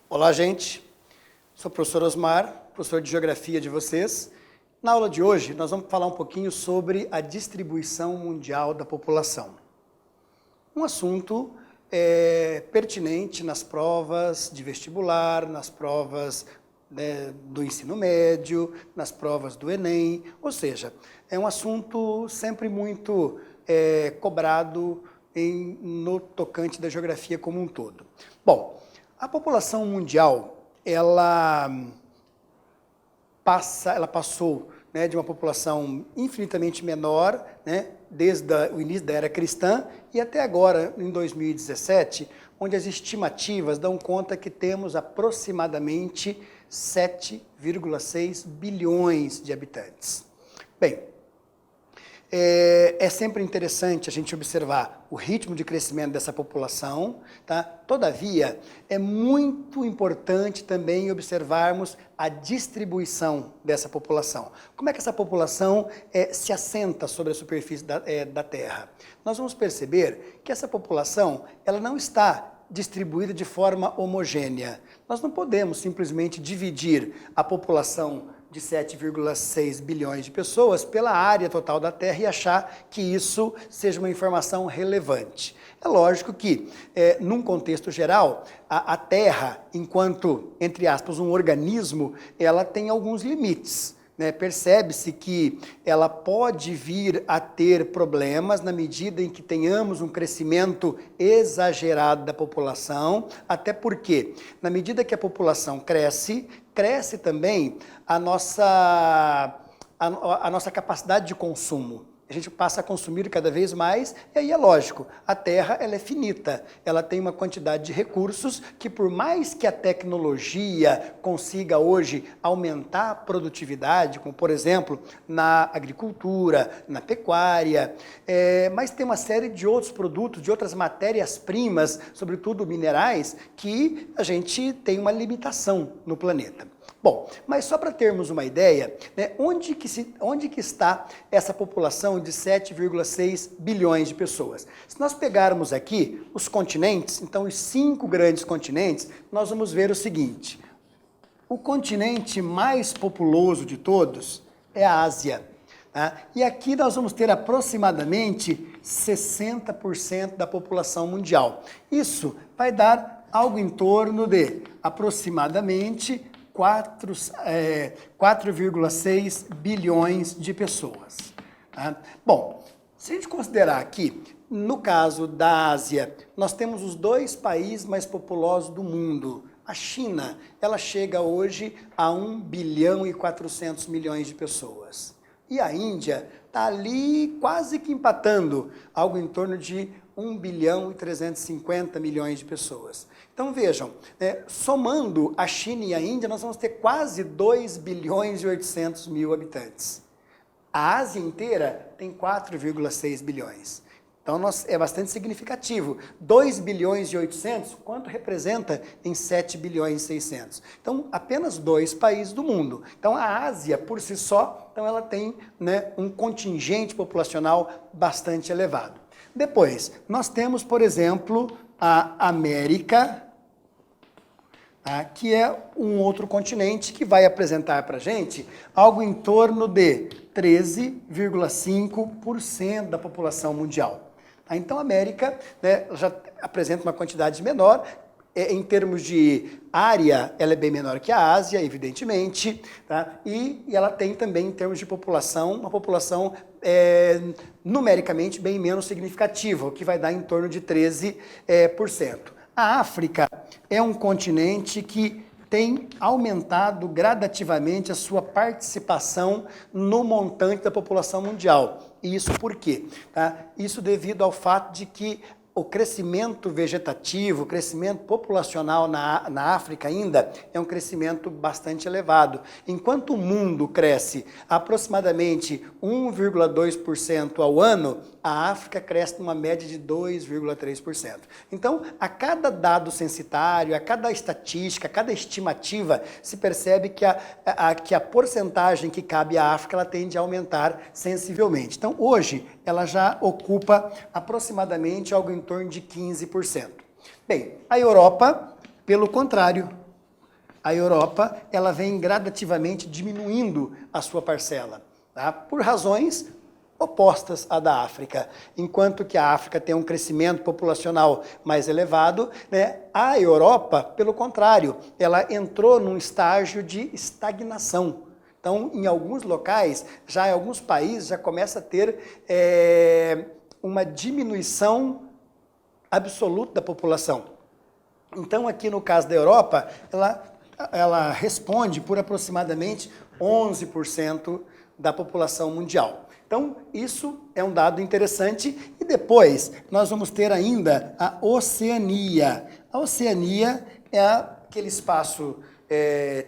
Olá, gente. Sou o professor Osmar, professor de Geografia de vocês. Na aula de hoje, nós vamos falar um pouquinho sobre a distribuição mundial da população. Um assunto pertinente nas provas de vestibular, nas provas do ensino médio, nas provas do Enem, ou seja, é um assunto sempre muito cobrado no tocante da geografia como um todo. Bom, a população mundial, ela passou de uma população infinitamente menor, desde o início da era cristã e até agora, em 2017, onde as estimativas dão conta que temos aproximadamente 7,6 bilhões de habitantes. Bem, é sempre interessante a gente observar o ritmo de crescimento dessa população, tá? Todavia, é muito importante também observarmos a distribuição dessa população. Como é que essa população se assenta sobre a superfície da Terra? Nós vamos perceber que essa população ela não está distribuída de forma homogênea. Nós não podemos simplesmente dividir a população de 7,6 bilhões de pessoas pela área total da Terra e achar que isso seja uma informação relevante. É lógico que, num contexto geral, a Terra, enquanto, entre aspas, um organismo, ela tem alguns limites. Percebe-se que ela pode vir a ter problemas na medida em que tenhamos um crescimento exagerado da população, até porque, na medida que a população cresce também a nossa capacidade de consumo. A gente passa a consumir cada vez mais, e aí é lógico, a Terra ela é finita, ela tem uma quantidade de recursos que por mais que a tecnologia consiga hoje aumentar a produtividade, como por exemplo na agricultura, na pecuária, mas tem uma série de outros produtos, de outras matérias-primas, sobretudo minerais, que a gente tem uma limitação no planeta. Bom, mas só para termos uma ideia, onde que está essa população de 7,6 bilhões de pessoas? Se nós pegarmos aqui os continentes, então os 5 grandes continentes, nós vamos ver o seguinte: o continente mais populoso de todos é a Ásia. Tá? E aqui nós vamos ter aproximadamente 60% da população mundial. Isso vai dar algo em torno de aproximadamente 4,6 bilhões de pessoas. Tá? Bom, se a gente considerar aqui, no caso da Ásia, nós temos os 2 países mais populosos do mundo. A China, ela chega hoje a 1 bilhão e 400 milhões de pessoas. E a Índia está ali quase que empatando, algo em torno de 1 bilhão e 350 milhões de pessoas. Então vejam, somando a China e a Índia, nós vamos ter quase 2 bilhões e 800 mil habitantes. A Ásia inteira tem 4,6 bilhões. Então é bastante significativo. 2 bilhões e 800, quanto representa em 7 bilhões e 600? Então, apenas 2 países do mundo. Então, a Ásia, por si só, então ela tem um contingente populacional bastante elevado. Depois, nós temos, por exemplo, a América, que é um outro continente que vai apresentar para a gente algo em torno de 13,5% da população mundial. Então, a América já apresenta uma quantidade menor. Em termos de área, ela é bem menor que a Ásia, evidentemente, tá? E ela tem também, em termos de população, uma população numericamente bem menos significativa, o que vai dar em torno de 13%. A África é um continente que tem aumentado gradativamente a sua participação no montante da população mundial. E isso por quê? Tá? Isso devido ao fato de que o crescimento vegetativo, o crescimento populacional na África ainda é um crescimento bastante elevado. Enquanto o mundo cresce aproximadamente 1,2% ao ano, a África cresce numa média de 2,3%. Então, a cada dado censitário, a cada estatística, a cada estimativa, se percebe que a porcentagem que cabe à África ela tende a aumentar sensivelmente. Então, hoje, ela já ocupa aproximadamente algo em torno de 15%. Bem, a Europa, pelo contrário, a Europa ela vem gradativamente diminuindo a sua parcela, tá? Por razões opostas à da África. Enquanto que a África tem um crescimento populacional mais elevado, né, a Europa, pelo contrário, ela entrou num estágio de estagnação. Então, em alguns locais, já em alguns países, já começa a ter uma diminuição absoluta da população. Então, aqui no caso da Europa, ela responde por aproximadamente 11% da população mundial. Então, isso é um dado interessante. E depois, nós vamos ter ainda a Oceania. A Oceania é aquele espaço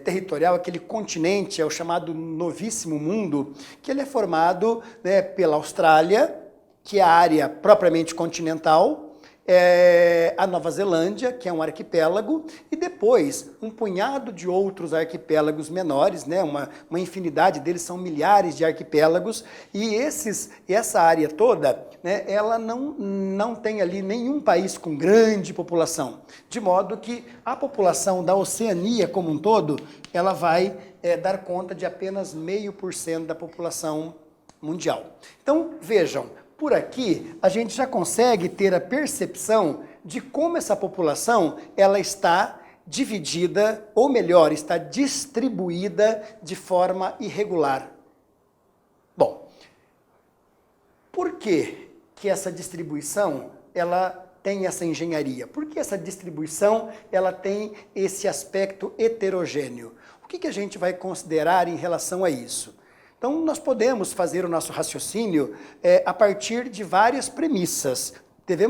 territorial, aquele continente, é o chamado Novíssimo Mundo, que ele é formado, né, pela Austrália, que é a área propriamente continental, a Nova Zelândia, que é um arquipélago, e depois um punhado de outros arquipélagos menores, né? Uma infinidade deles, são milhares de arquipélagos, e essa área toda, né, ela não tem ali nenhum país com grande população, de modo que a população da Oceania como um todo, ela vai dar conta de apenas 0,5% da população mundial. Então, vejam, por aqui, a gente já consegue ter a percepção de como essa população ela está dividida, ou melhor, está distribuída de forma irregular. Bom, por que essa distribuição ela tem essa engenharia? Por que essa distribuição ela tem esse aspecto heterogêneo? O que a gente vai considerar em relação a isso? Então, nós podemos fazer o nosso raciocínio a partir de várias premissas.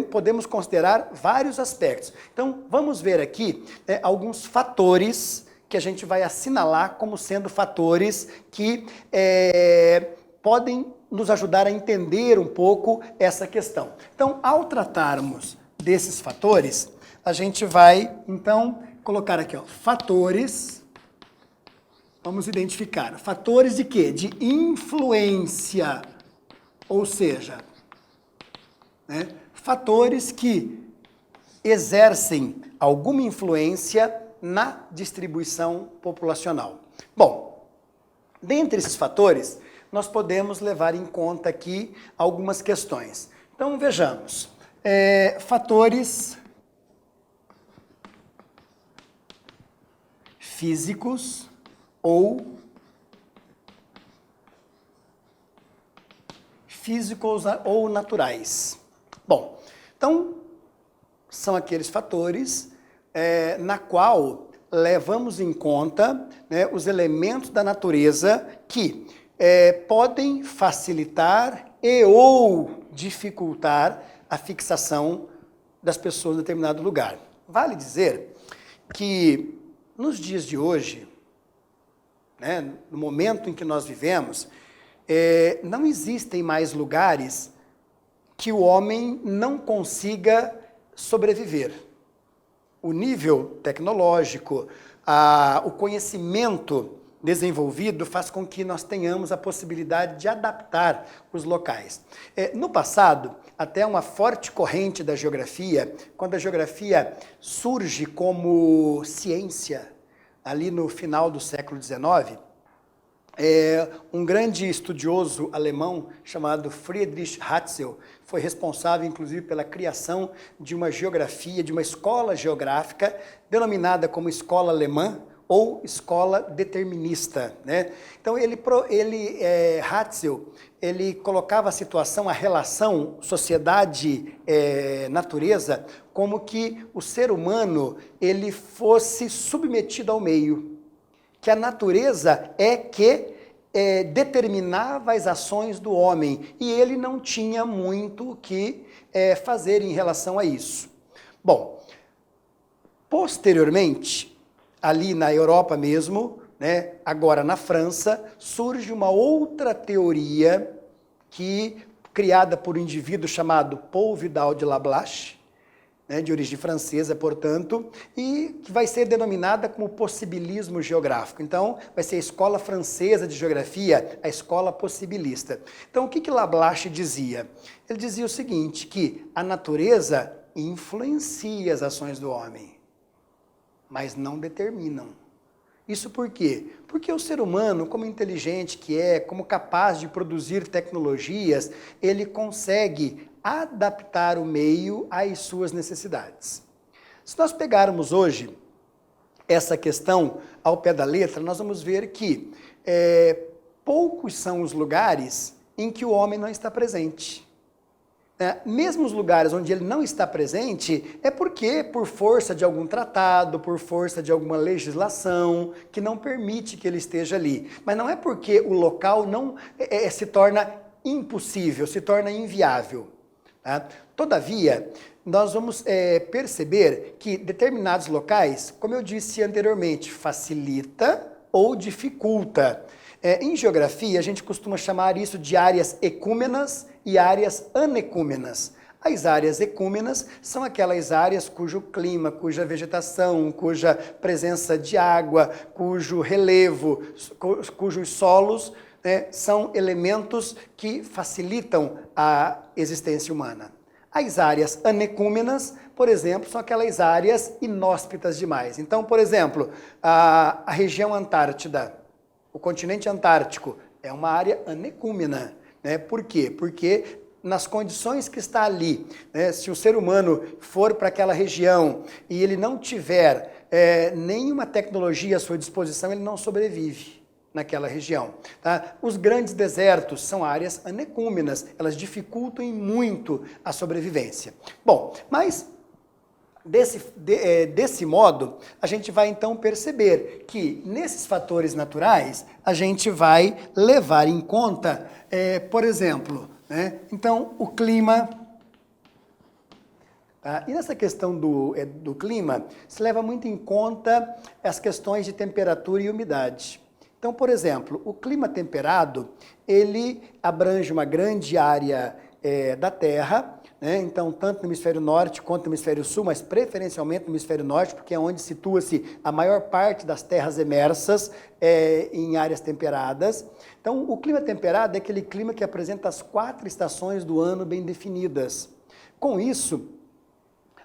Podemos considerar vários aspectos. Então, vamos ver aqui alguns fatores que a gente vai assinalar como sendo fatores que podem nos ajudar a entender um pouco essa questão. Então, ao tratarmos desses fatores, a gente vai, então, colocar aqui, ó, fatores. Vamos identificar fatores de quê? De influência, ou seja, né, fatores que exercem alguma influência na distribuição populacional. Bom, dentre esses fatores, nós podemos levar em conta aqui algumas questões. Então, vejamos, fatores físicos ou naturais. Bom, então, são aqueles fatores na qual levamos em conta, né, os elementos da natureza que podem facilitar e ou dificultar a fixação das pessoas em determinado lugar. Vale dizer que nos dias de hoje, né, no momento em que nós vivemos, não existem mais lugares que o homem não consiga sobreviver. O nível tecnológico, o conhecimento desenvolvido faz com que nós tenhamos a possibilidade de adaptar os locais. No passado, até uma forte corrente da geografia, quando a geografia surge como ciência, ali no final do século XIX, um grande estudioso alemão chamado Friedrich Ratzel foi responsável, inclusive, pela criação de uma geografia, de uma escola geográfica, denominada como escola alemã ou escola determinista, né? Então, Ratzel, ele colocava a situação, a relação sociedade-natureza, como que o ser humano ele fosse submetido ao meio, que a natureza é que determinava as ações do homem e ele não tinha muito o que fazer em relação a isso. Bom, posteriormente, ali na Europa mesmo, né, agora na França, surge uma outra teoria criada por um indivíduo chamado Paul Vidal de Lablache, né, de origem francesa, portanto, e que vai ser denominada como possibilismo geográfico. Então, vai ser a escola francesa de geografia, a escola possibilista. Então, o que Lablache dizia? Ele dizia o seguinte, que a natureza influencia as ações do homem, mas não determinam. Isso por quê? Porque o ser humano, como inteligente que é, como capaz de produzir tecnologias, ele consegue adaptar o meio às suas necessidades. Se nós pegarmos hoje essa questão ao pé da letra, nós vamos ver que poucos são os lugares em que o homem não está presente. Mesmo os lugares onde ele não está presente, é porque, por força de algum tratado, por força de alguma legislação, que não permite que ele esteja ali. Mas não é porque o local não se torna impossível, se torna inviável. Tá? Todavia, nós vamos perceber que determinados locais, como eu disse anteriormente, facilita ou dificulta. Em geografia, a gente costuma chamar isso de áreas ecúmenas e áreas anecúmenas. As áreas ecúmenas são aquelas áreas cujo clima, cuja vegetação, cuja presença de água, cujo relevo, cujos solos, né, são elementos que facilitam a existência humana. As áreas anecúmenas, por exemplo, são aquelas áreas inóspitas demais. Então, por exemplo, a região Antártida, o continente antártico, é uma área anecúmena. Né? Por quê? Porque nas condições que está ali, né, se o ser humano for para aquela região e ele não tiver nenhuma tecnologia à sua disposição, ele não sobrevive naquela região. Tá? Os grandes desertos são áreas anecúmenas, elas dificultam muito a sobrevivência. Bom, mas desse modo, a gente vai então perceber que nesses fatores naturais, a gente vai levar em conta, por exemplo, né? Então, o clima. Tá? E nessa questão do clima, se leva muito em conta as questões de temperatura e umidade. Então, por exemplo, o clima temperado, ele abrange uma grande área da Terra, né? Então, tanto no hemisfério norte quanto no hemisfério sul, mas preferencialmente no hemisfério norte, porque é onde situa-se a maior parte das terras emersas em áreas temperadas. Então, o clima temperado é aquele clima que apresenta as 4 estações do ano bem definidas. Com isso,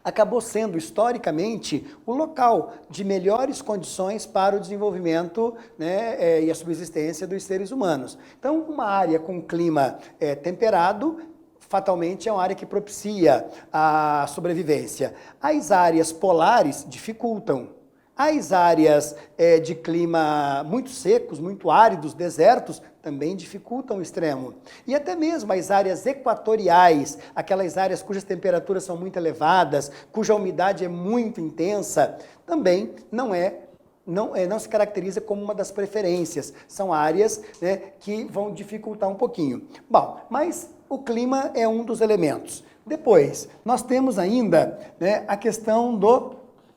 acabou sendo, historicamente, o local de melhores condições para o desenvolvimento, né, e a subsistência dos seres humanos. Então, uma área com clima temperado, fatalmente é uma área que propicia a sobrevivência. As áreas polares dificultam. As áreas de clima muito secos, muito áridos, desertos, também dificultam o extremo. E até mesmo as áreas equatoriais, aquelas áreas cujas temperaturas são muito elevadas, cuja umidade é muito intensa, também não se caracteriza como uma das preferências. São áreas, né, que vão dificultar um pouquinho. Bom, mas o clima é um dos elementos. Depois, nós temos ainda, né, a questão do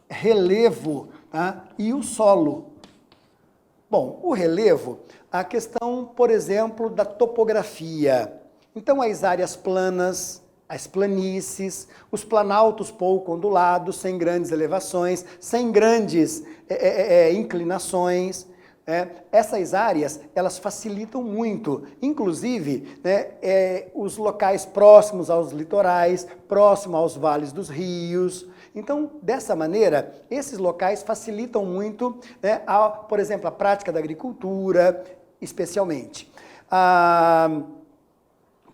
relevo, tá, e o solo. Bom, o relevo, a questão, por exemplo, da topografia. Então, as áreas planas, as planícies, os planaltos pouco ondulados, sem grandes elevações, sem grandes inclinações. Essas áreas, elas facilitam muito, inclusive, né, os locais próximos aos litorais, próximos aos vales dos rios. Então, dessa maneira, esses locais facilitam muito, né, por exemplo, a prática da agricultura, especialmente.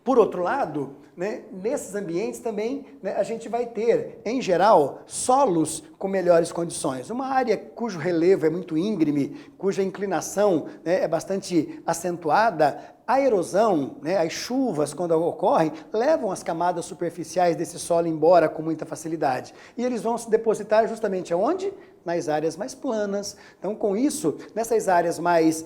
Por outro lado, né, nesses ambientes também, né, a gente vai ter, em geral, solos com melhores condições. Uma área cujo relevo é muito íngreme, cuja inclinação, né, é bastante acentuada, a erosão, né, as chuvas, quando ocorrem, levam as camadas superficiais desse solo embora com muita facilidade. E eles vão se depositar justamente aonde? nas áreas mais planas. Então, com isso, nessas áreas mais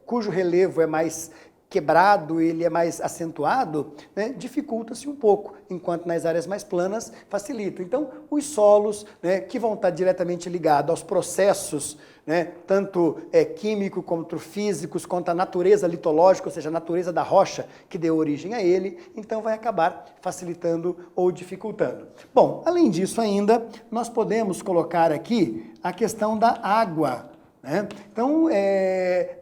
cujo relevo é mais quebrado, ele é mais acentuado, né, dificulta-se um pouco, enquanto nas áreas mais planas facilita. Então, os solos, né, que vão estar diretamente ligados aos processos, né, tanto químico quanto físicos, quanto a natureza litológica, ou seja, a natureza da rocha que deu origem a ele, então vai acabar facilitando ou dificultando. Bom, além disso ainda, nós podemos colocar aqui a questão da água. Então,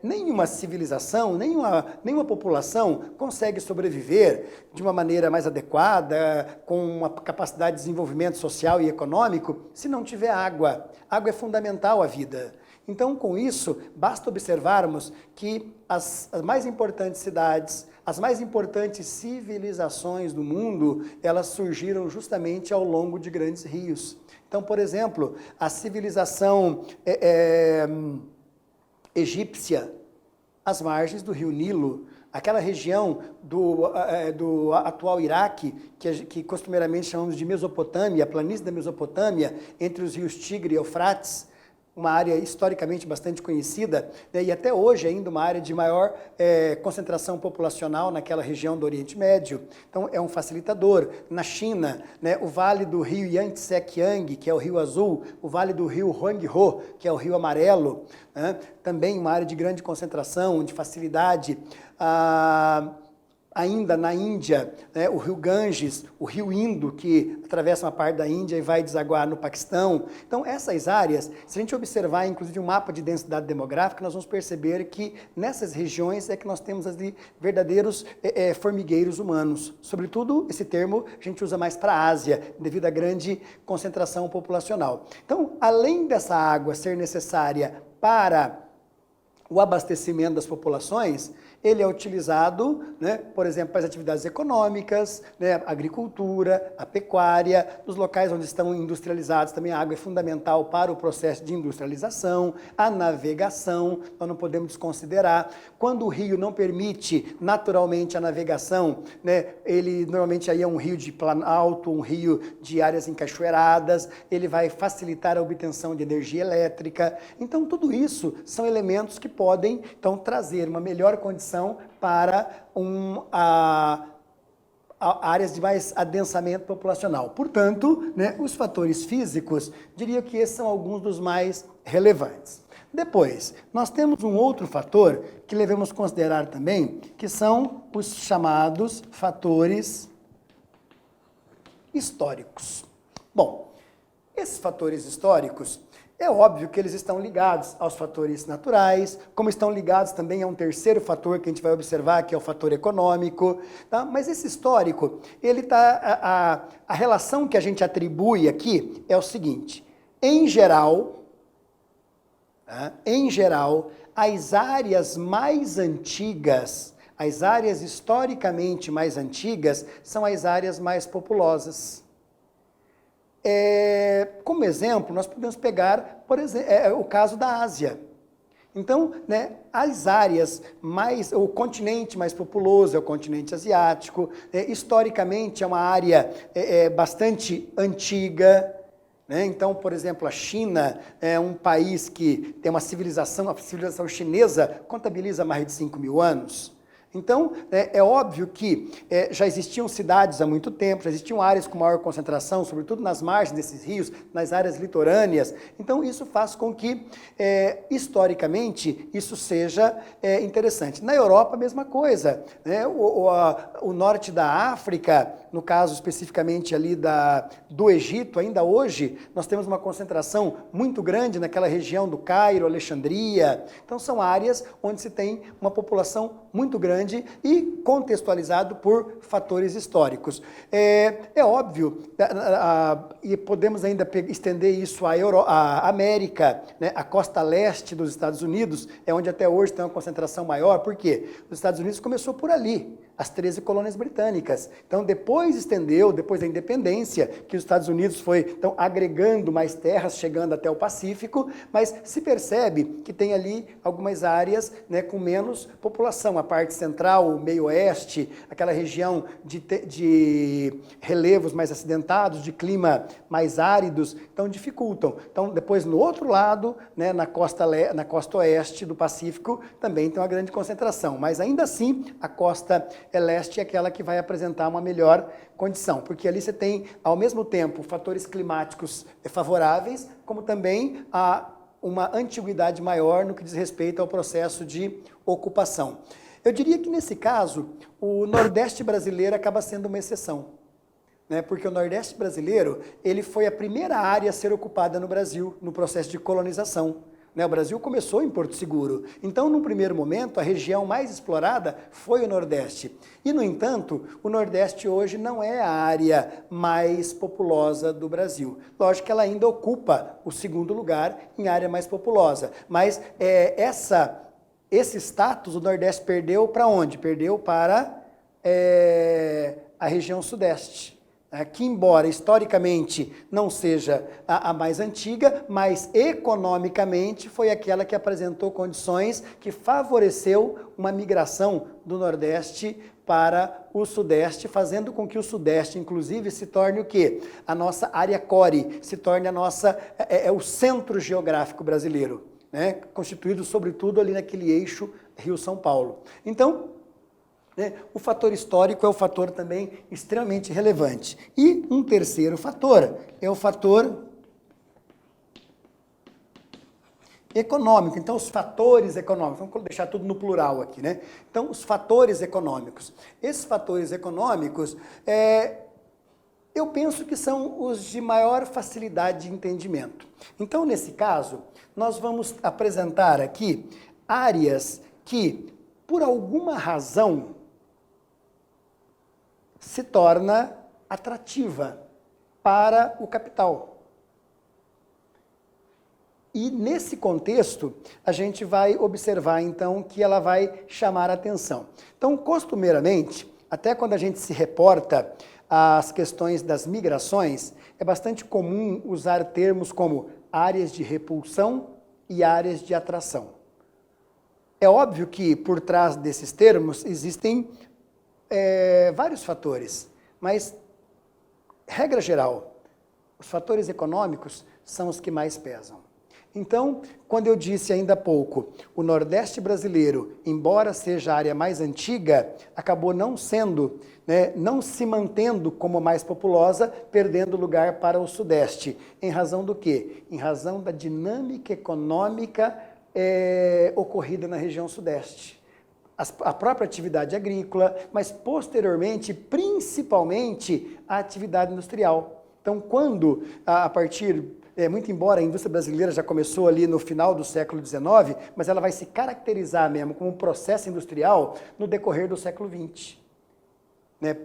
nenhuma civilização, nenhuma população consegue sobreviver de uma maneira mais adequada, com uma capacidade de desenvolvimento social e econômico, se não tiver água. Água é fundamental à vida. Então, com isso, basta observarmos que as mais importantes cidades, as mais importantes civilizações do mundo, elas surgiram justamente ao longo de grandes rios. Então, por exemplo, a civilização egípcia, às margens do rio Nilo, aquela região do atual Iraque, que costumeiramente chamamos de Mesopotâmia, a planície da Mesopotâmia, entre os rios Tigre e Eufrates, uma área historicamente bastante conhecida, né, e até hoje ainda uma área de maior concentração populacional naquela região do Oriente Médio. Então é um facilitador. Na China, né, o vale do rio Yangtze-Kiang, que é o rio azul, o vale do rio Huanghe, que é o rio amarelo, né, também uma área de grande concentração, de facilidade. Ainda na Índia, né, o rio Ganges, o rio Indo, que atravessa uma parte da Índia e vai desaguar no Paquistão. Então, essas áreas, se a gente observar, inclusive, um mapa de densidade demográfica, nós vamos perceber que nessas regiões é que nós temos ali verdadeiros formigueiros humanos. Sobretudo, esse termo a gente usa mais para a Ásia, devido à grande concentração populacional. Então, além dessa água ser necessária para o abastecimento das populações, ele é utilizado, né, por exemplo, para as atividades econômicas, né, a agricultura, a pecuária, nos locais onde estão industrializados também a água é fundamental para o processo de industrialização, a navegação, nós não podemos desconsiderar. Quando o rio não permite naturalmente a navegação, né, ele normalmente aí é um rio de planalto, um rio de áreas encachoeiradas, ele vai facilitar a obtenção de energia elétrica. Então, tudo isso são elementos que podem, então, trazer uma melhor condição para áreas de mais adensamento populacional. Portanto, né, os fatores físicos, diria que esses são alguns dos mais relevantes. Depois, nós temos um outro fator que devemos considerar também, que são os chamados fatores históricos. Bom, esses fatores históricos, é óbvio que eles estão ligados aos fatores naturais, como estão ligados também a um terceiro fator que a gente vai observar, que é o fator econômico. Tá? Mas esse histórico, ele tá, a relação que a gente atribui aqui é o seguinte: em geral, as áreas mais antigas, as áreas historicamente mais antigas, são as áreas mais populosas. Como exemplo, nós podemos pegar, por exemplo, o caso da Ásia. Então, né, as áreas o continente mais populoso é o continente asiático, historicamente é uma área bastante antiga, né? Então, por exemplo, a China é um país que tem uma civilização, a civilização chinesa contabiliza mais de 5.000 anos. Então, é óbvio que já existiam cidades há muito tempo, já existiam áreas com maior concentração, sobretudo nas margens desses rios, nas áreas litorâneas. Então, isso faz com que, historicamente, isso seja interessante. Na Europa, a mesma coisa, né? O norte da África, no caso especificamente ali do Egito, ainda hoje, nós temos uma concentração muito grande naquela região do Cairo, Alexandria. Então, são áreas onde se tem uma população muito grande e contextualizado por fatores históricos. É óbvio, e podemos ainda estender isso à América, né? A costa leste dos Estados Unidos é onde até hoje tem uma concentração maior. Por quê? Os Estados Unidos começou por ali. as 13 colônias britânicas. Então, depois estendeu, depois da independência, que os Estados Unidos foi agregando mais terras, chegando até o Pacífico, mas se percebe que tem ali algumas áreas, né, com menos população, a parte central, o meio-oeste, aquela região de relevos mais acidentados, de clima mais áridos, então dificultam. Então, depois no outro lado, né, na costa oeste do Pacífico, também tem uma grande concentração, mas ainda assim a costa leste é aquela que vai apresentar uma melhor condição, porque ali você tem, ao mesmo tempo, fatores climáticos favoráveis, como também uma antiguidade maior no que diz respeito ao processo de ocupação. Eu diria que, nesse caso, o Nordeste brasileiro acaba sendo uma exceção, né? Porque o Nordeste brasileiro ele foi a primeira área a ser ocupada no Brasil, no processo de colonização. O Brasil começou em Porto Seguro, então, num primeiro momento, a região mais explorada foi o Nordeste. E, no entanto, o Nordeste hoje não é a área mais populosa do Brasil. Lógico que ela ainda ocupa o segundo lugar em área mais populosa, mas esse status o Nordeste perdeu para onde? Perdeu para a região Sudeste, que, embora historicamente não seja a mais antiga, mas economicamente foi aquela que apresentou condições que favoreceu uma migração do Nordeste para o Sudeste, fazendo com que o Sudeste, inclusive, se torne o quê? A nossa área core, se torne o centro geográfico brasileiro, né? Constituído, sobretudo, ali naquele eixo Rio-São Paulo. Então, o fator histórico é um fator também extremamente relevante. E um terceiro fator é o fator econômico. Então, os fatores econômicos, vamos deixar tudo no plural aqui, né? Então, os fatores econômicos. Esses fatores econômicos, eu penso que são os de maior facilidade de entendimento. Então, nesse caso, nós vamos apresentar aqui áreas que, por alguma razão, se torna atrativa para o capital. E nesse contexto, a gente vai observar então que ela vai chamar a atenção. Então, costumeiramente, até quando a gente se reporta às questões das migrações, é bastante comum usar termos como áreas de repulsão e áreas de atração. É óbvio que por trás desses termos existem vários fatores, mas, regra geral, os fatores econômicos são os que mais pesam. Então, quando eu disse ainda há pouco, o Nordeste brasileiro, embora seja a área mais antiga, acabou não sendo, não se mantendo como mais populosa, perdendo lugar para o Sudeste. Em razão do quê? Em razão da dinâmica econômica ocorrida na região Sudeste. A própria atividade agrícola, mas posteriormente, principalmente, a atividade industrial. Então, quando, muito embora a indústria brasileira já começou ali no final do século XIX, mas ela vai se caracterizar mesmo como um processo industrial no decorrer do século XX.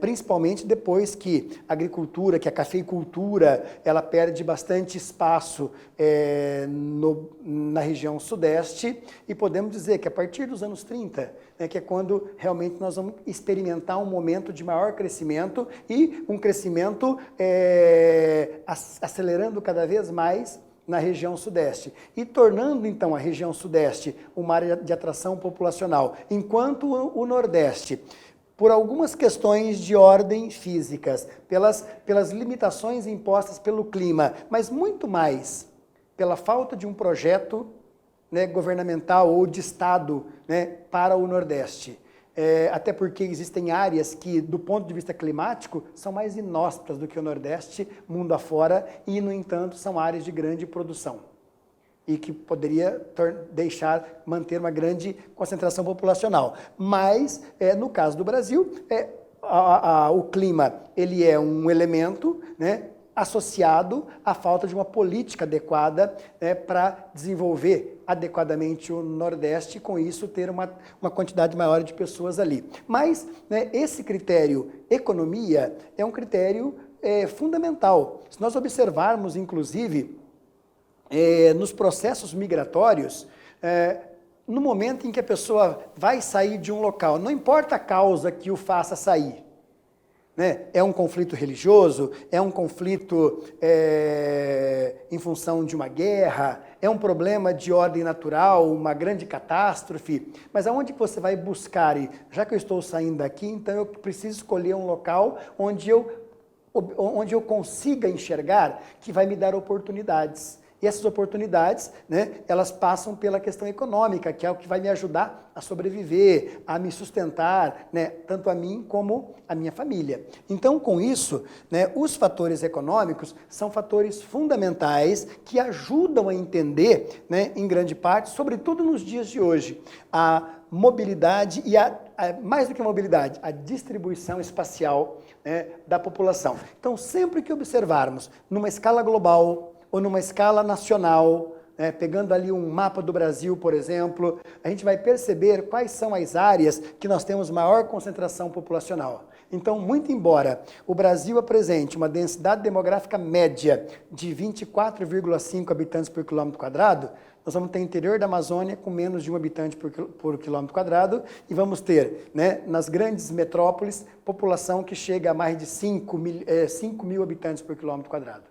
Principalmente depois que a agricultura, que a cafeicultura, ela perde bastante espaço na região Sudeste, e podemos dizer que a partir dos anos 30, que é quando realmente nós vamos experimentar um momento de maior crescimento, e um crescimento acelerando cada vez mais na região Sudeste, e tornando então a região Sudeste uma área de atração populacional, enquanto o Nordeste, por algumas questões de ordem físicas, pelas limitações impostas pelo clima, mas muito mais pela falta de um projeto governamental ou de Estado para o Nordeste. Até porque existem áreas que, do ponto de vista climático, são mais inóspitas do que o Nordeste, mundo afora, e, no entanto, são áreas de grande produção e que poderia manter uma grande concentração populacional. Mas, no caso do Brasil, o clima ele é um elemento associado à falta de uma política adequada para desenvolver adequadamente o Nordeste, e com isso ter uma quantidade maior de pessoas ali. Mas esse critério economia é um critério fundamental. Se nós observarmos, inclusive, nos processos migratórios, no momento em que a pessoa vai sair de um local, não importa a causa que o faça sair, né? É um conflito religioso, é um conflito em função de uma guerra, é um problema de ordem natural, uma grande catástrofe, mas aonde que você vai buscar? E já que eu estou saindo daqui, então eu preciso escolher um local onde eu consiga enxergar que vai me dar oportunidades. E essas oportunidades, né, elas passam pela questão econômica, que é o que vai me ajudar a sobreviver, a me sustentar, né, tanto a mim como a minha família. Então, com isso, né, os fatores econômicos são fatores fundamentais que ajudam a entender, né, em grande parte, sobretudo nos dias de hoje, a mobilidade e mais do que a mobilidade, a distribuição espacial, né, da população. Então, sempre que observarmos numa escala global ou numa escala nacional, né, pegando ali um mapa do Brasil, por exemplo, a gente vai perceber quais são as áreas que nós temos maior concentração populacional. Então, muito embora o Brasil apresente uma densidade demográfica média de 24,5 habitantes por quilômetro quadrado, nós vamos ter interior da Amazônia com menos de um habitante por quilômetro quadrado e vamos ter, né, nas grandes metrópoles, população que chega a mais de 5 mil habitantes por quilômetro quadrado.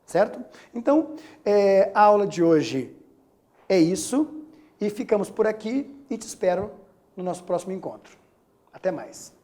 Certo? Então, a aula de hoje é isso e ficamos por aqui e te espero no nosso próximo encontro. Até mais.